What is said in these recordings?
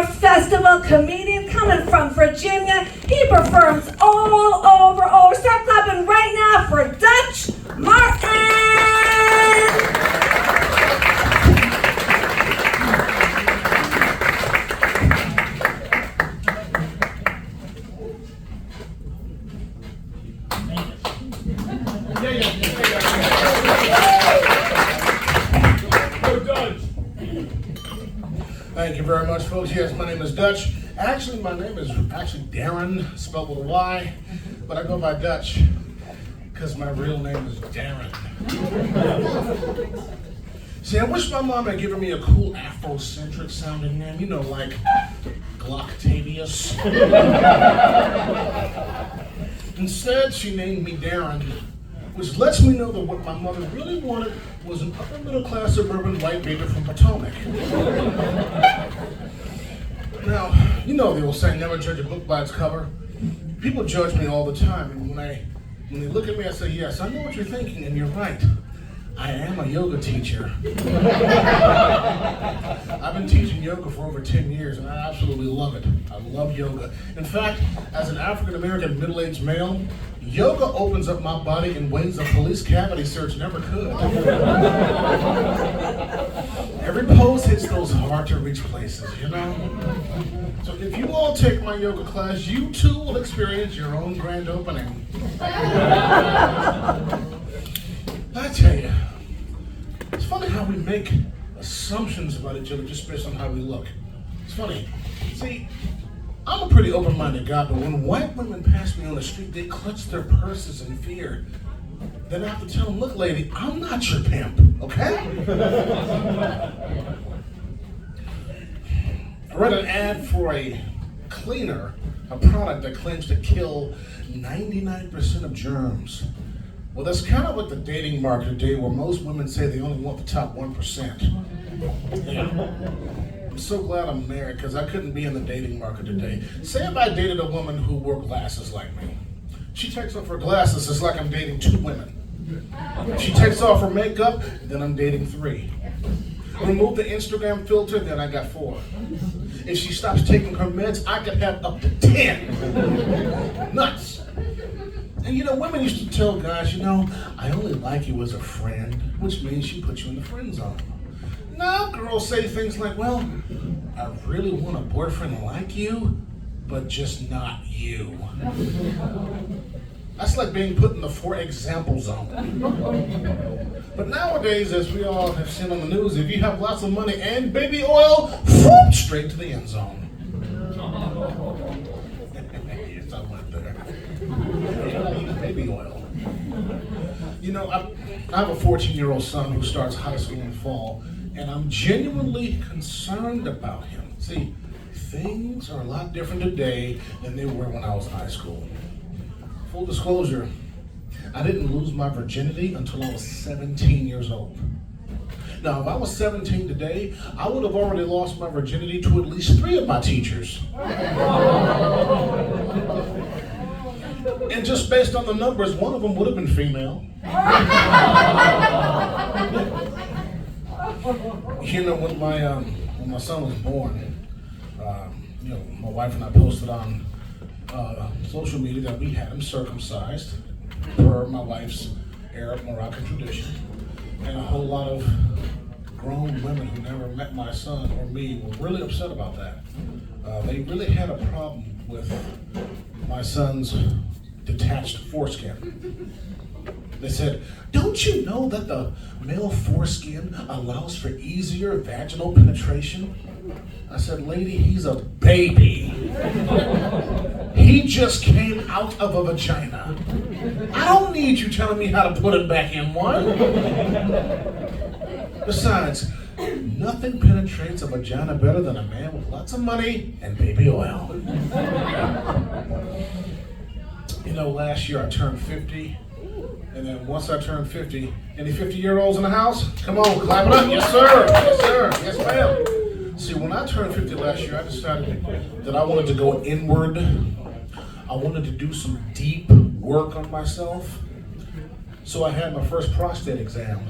Gaithersburg Festival comedian coming from Virginia. He performs all over. Start clapping right now for Dutch Martin. Thank you very much, folks. Yes, my name is Dutch. Actually, my name is Darren, spelled with a Y, but I go by Dutch because my real name is Darren. See, I wish my mom had given me a cool Afrocentric sounding name, you know, like Glocktavius. Instead, she named me Darren, which lets me know that what my mother really wanted was an upper middle class suburban white baby from Potomac. Now, you know the old saying, never judge a book by its cover. People judge me all the time, and when they look at me, I say, yes, I know what you're thinking, and you're right. I am a yoga teacher. I've been teaching yoga for over 10 years, and I absolutely love it. I love yoga. In fact, as an African-American middle-aged male, yoga opens up my body in ways a police cavity search never could. Every pose hits those hard-to-reach places, you know? So if you all take my yoga class, you too will experience your own grand opening. I tell you, it's funny how we make assumptions about each other just based on how we look. It's funny. See, I'm a pretty open-minded guy, but when white women pass me on the street, they clutch their purses in fear. Then I have to tell them, look, lady, I'm not your pimp, okay? I read an ad for a cleaner, a product that claims to kill 99% of germs. Well, that's kind of like the dating market today, where most women say they only want the top 1%. Yeah. I'm so glad I'm married, because I couldn't be in the dating market today. Say if I dated a woman who wore glasses like me. She takes off her glasses, it's like I'm dating 2 women. She takes off her makeup, then I'm dating 3. Remove the Instagram filter, then I got 4. If she stops taking her meds, I could have up to 10. Nuts. And you know, women used to tell guys, you know, I only like you as a friend, which means she puts you in the friend zone. Now girls say things like, well, I really want a boyfriend like you, but just not you. That's like being put in the for example zone. But nowadays, as we all have seen on the news, if you have lots of money and baby oil, whoop, straight to the end zone. Yes, I went there. Baby oil. You know, I have a 14-year-old son who starts high school in the fall, and I'm genuinely concerned about him. See, things are a lot different today than they were when I was in high school. Full disclosure, I didn't lose my virginity until I was 17 years old. Now, if I was 17 today, I would have already lost my virginity to at least 3 of my teachers. And just based on the numbers, one of them would have been female. You know, when my son was born, you know, my wife and I posted on social media that we had him circumcised per my wife's Arab Moroccan tradition. And a whole lot of grown women who never met my son or me were really upset about that. They really had a problem with my son's detached foreskin. They said, don't you know that the male foreskin allows for easier vaginal penetration? I said, lady, he's a baby. He just came out of a vagina. I don't need you telling me how to put it back in one. Besides, nothing penetrates a vagina better than a man with lots of money and baby oil. You know, last year I turned 50. And then once I turned 50, any 50-year-olds in the house? Come on, clap it up. Yes, sir. Yes, sir. Yes, ma'am. See, when I turned 50 last year, I decided that I wanted to go inward. I wanted to do some deep work on myself. So I had my first prostate exam.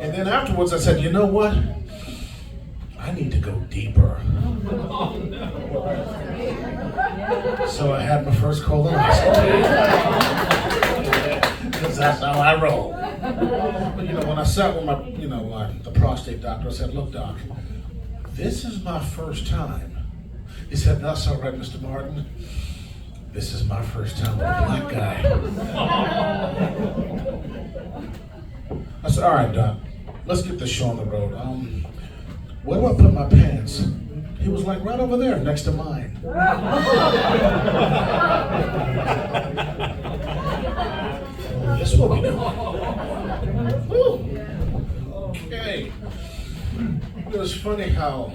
And then afterwards I said, you know what? I I need to go deeper. So I had my first colonoscopy. Because that's how I roll. But when I sat with the prostate doctor, I said, look, doc, this is my first time. He said, that's all right, Mr. Martin. This is my first time with a black guy. I said, all right, doc, let's get this show on the road. Where do I put my pants? He was like, right over there, next to mine. That's what we do. Okay. It's funny how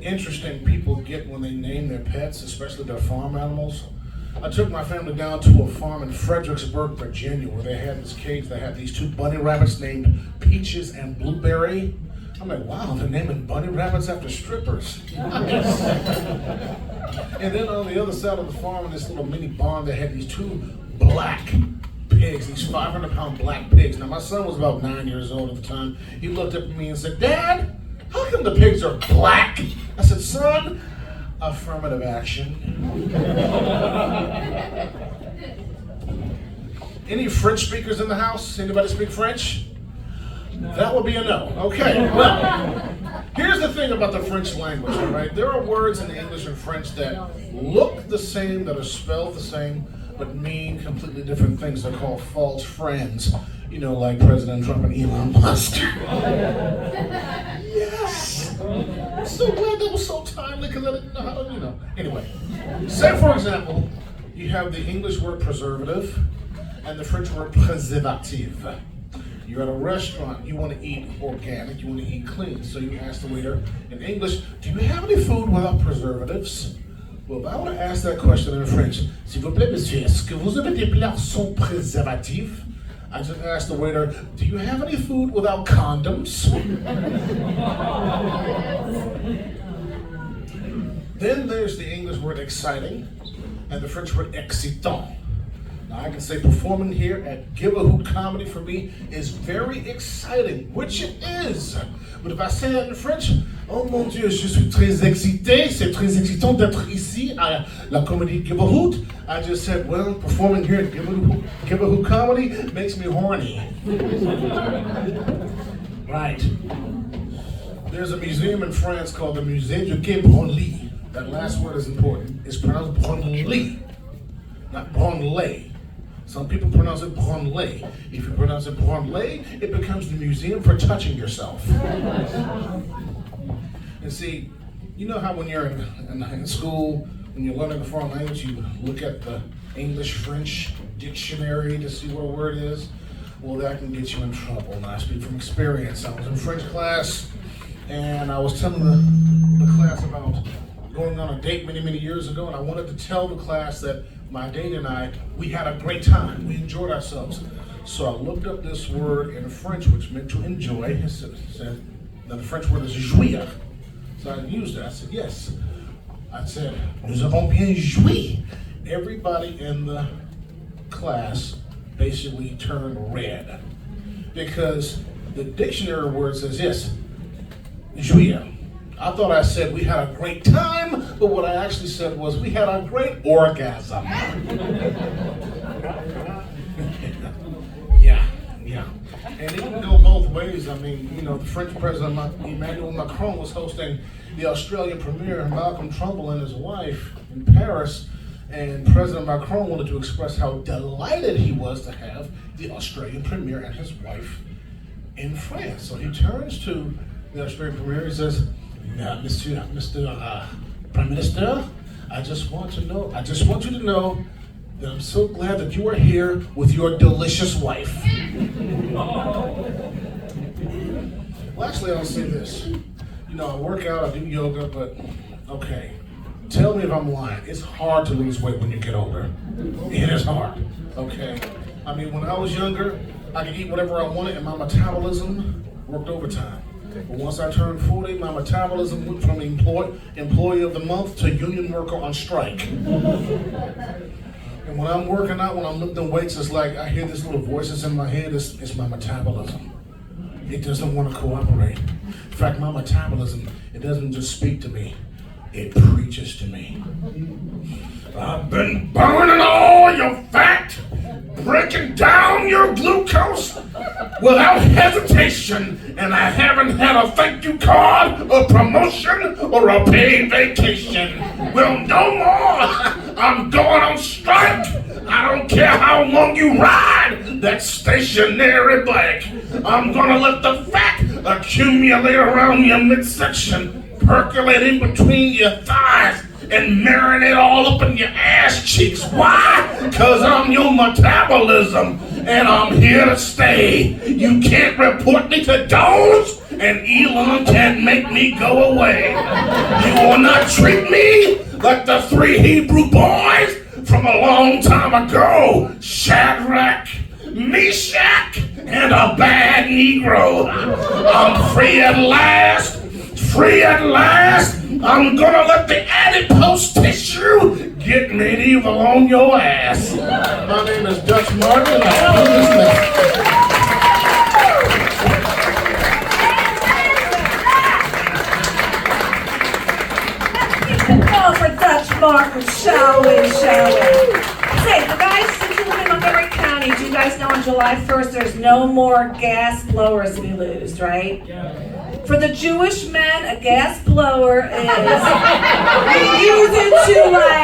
interesting people get when they name their pets, especially their farm animals. I took my family down to a farm in Fredericksburg, Virginia, where they had this cage that had these two bunny rabbits named Peaches and Blueberry. I'm like, wow, they're naming bunny rabbits after strippers. And then on the other side of the farm, in this little mini barn, they had these two black pigs, these 500-pound black pigs. Now, my son was about 9 years old at the time. He looked up at me and said, Dad, how come the pigs are black? I said, son, affirmative action. Any French speakers in the house? Anybody speak French? That would be a no. Okay, well, here's the thing about the French language, all right? There are words in English and French that look the same, that are spelled the same, but mean completely different things. They're called false friends, like President Trump and Elon Musk. Yes! I'm so glad that was so timely because I didn't know how to, Anyway, say for example, you have the English word preservative and the French word préservatif. You're at a restaurant, you want to eat organic, you want to eat clean. So you ask the waiter in English, do you have any food without preservatives? Well, if I want to ask that question in French, s'il vous plaît, monsieur, est-ce que vous avez des plats sans préservatif? I just asked the waiter, do you have any food without condoms? Then there's the English word exciting and the French word excitant. Now I can say performing here at Give a Hoot Comedy for me is very exciting, which it is. But if I say that in French, oh mon Dieu, je suis très excité, c'est très excitant d'être ici à la comédie Give a Hoot. I just said, well, performing here at Give a Hoot Comedy makes me horny. Right. There's a museum in France called the Musée du Quai Branly. That last word is important. It's pronounced Branly, not Branly. Some people pronounce it Branly. If you pronounce it Branly, it becomes the museum for touching yourself. And see, you know how when you're in school, when you're learning a foreign language, you look at the English-French dictionary to see what a word is? Well, that can get you in trouble. And I speak from experience. I was in French class, and I was telling the class about going on a date many, many years ago, and I wanted to tell the class that my date and I, we had a great time. We enjoyed ourselves. So I looked up this word in French, which meant to enjoy. It said, now the French word is jouir. So I used it. I said, yes. I said, nous avons bien joui. Everybody in the class basically turned red because the dictionary word says, yes, jouir. I thought I said we had a great time, but what I actually said was we had a great orgasm. Yeah. And it can go both ways. I mean, the French President Emmanuel Macron was hosting the Australian premiere, Malcolm Trumbull and his wife in Paris, and President Macron wanted to express how delighted he was to have the Australian premiere and his wife in France. So he turns to the Australian premiere and says, Mr. Prime Minister, I just want you to know that I'm so glad that you are here with your delicious wife. Well, actually, I'll say this. I work out, I do yoga, but okay. Tell me if I'm lying. It's hard to lose weight when you get older. It is hard, okay? I mean, when I was younger, I could eat whatever I wanted and my metabolism worked overtime. But once I turned 40, my metabolism went from employee of the month to union worker on strike. And when I'm working out, when I'm lifting weights, it's like I hear this little voices in my head. It's my metabolism. It doesn't want to cooperate. In fact, my metabolism, it doesn't just speak to me, it preaches to me. I've been burning all your fat, breaking down your glucose without hesitation, and I haven't had a thank you card, a promotion, or a paid vacation. Well, no more. I'm going on strike. I don't care how long you ride that stationary bike. I'm gonna let the fat accumulate around your midsection, percolate in between your thighs, and marinate all up in your ass cheeks. Why? Cause I'm your metabolism and I'm here to stay. You can't report me to Doge and Elon can't make me go away. You will not treat me like the three Hebrew boys from a long time ago. Shadrach, Meshach, and a bad Negro. I'm free at last. Free at last. I'm gonna let the adipose tissue get medieval on your ass. My name is Dutch Martin, and I do this now. Oh, for Dutch Martin, shall we? Say, the guys, since you live in Montgomery County, do you guys know on July 1st there's no more gas blowers we lose, right? For the Jewish men, a gas blower is, we use it to like,